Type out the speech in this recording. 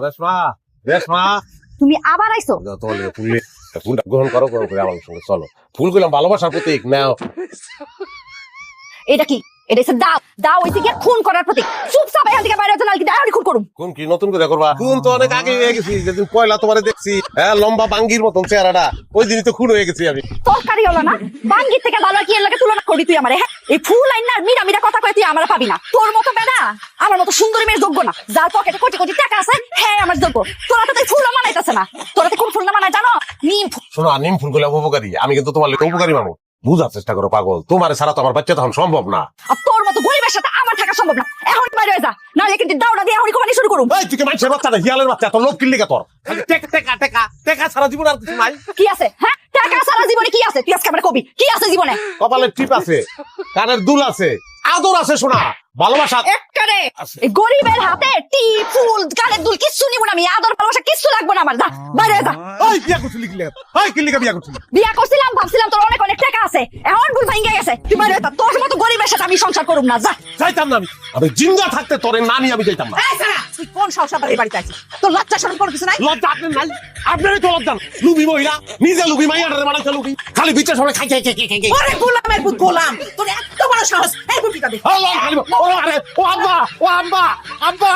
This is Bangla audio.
রেশমা রেশমা তুমি আবার আইছো? ফুলটা গ্রহণ করো গ্রহণ করে আমার সঙ্গে চলো। ফুল গুলাম ভালোবাসার প্রতীক নাও। এটা কি? এটা হচ্ছে দাও। দাও হইছে কি খুন করার প্রতীক। চুপচাপ এখান থেকে বাইরে চলে, নাকি দাও খুন করুম। কোন কি নতুন করে করবা? খুন তো অনেক আগে হয়ে গেছি, যেদিন পয়লা তোমারে দেখছি, হ্যাঁ লম্বা বাঙ্গির মতন চেহারাটা, ওই দিনই তো খুন হয়ে গেছি আমি। তরকারি হলো না, বাঙ্গির থেকে ভালো কি এর লাগে তুলনা করবি তুই আমারে? হ্যাঁ, এই ফুল আইন না মিরা মিরা কথা কই তুই আমারে পাবি না। তোর মতো বেটা আমার মতো সুন্দরী মেয়ের যোগ্য না। যার পকেটে কোটি কোটি টাকা আছে হ্যাঁ আমার যোগ্য। তোরা তো তুই ফুল মানাইতেছে না। তোরা তো কোন ফুল না মানায় জানো? নিম ফুল। শোনো, নিম ফুল গুলো উপকারী, আমি কিন্তু তোমার লোক উপকারী মানুষ। বুঝার চেষ্টা করো পাগল, তোমার ছাড়া তো আমার বাচ্চা তখন সম্ভব না। আর তোর মতো গরিবের সাথে আমার থাকা সম্ভব না। এখন বাইরে হয়ে যা, নাহলে কিন্তু দাওড়া দিয়ে এখন কোমানি শুরু করুম। এই তুই কি মানুষের বাচ্চা না হিয়ালের বাচ্চা? তোর লোক কিনলি তোর খালি টেকা টেকা টেকা টেকা সারা জীবন আর কিছু নাই। কি আছে? হ্যাঁ, টাকা সারা জীবনে কি আছে? তুই আজকে আমার কবি কি আছে জীবনে? কপালের টিপ আছে, কানের দুল আছে, আদর আছে, শোনা ভালোবাসা একটারে আছে। এই গরিবের হাতে টি ফুল কানের দুল কিচ্ছু নিব না আমি। আদর ভালোবাসা কিচ্ছু লাগবে না আমার। যা বাইরে হয়ে যা। ওই বিয়া করছিলি কি লাগা? ওই কি লিগা বিয়া করছিলি? বিয়া করছিলাম, ভাবছিলাম তোর অনেক অনেক টাকা আছে, এখন ভুল ভাঙ্গে গেছে। তুই বাইরে হয়ে যা। তোর মতো গরিবের সাথে আমি সংসার করুম না। যা। যাইতাম না আমি, আমি জিন্দা থাকতে তোরে নানি আমি যাইতাম না। এই সারা, তুই কোন সংসার বাড়িতে আছিস? তোর লজ্জা শরম কোনো কিছু নাই? লজ্জা আপনার নাই? আপনারই তো লজ্জা। লুবি মহিলা, নিজে লুবি, মাইয়াটারে বানাইছে লুবি, খালি বিচার সবাই খাই খাই খাই খাই খাই। ওরে গোলামের পুত গোলাম, তোর এত বড় সাহস! এই বুটিটা দে। ও আব্বা, ও আব্বা, আব্বা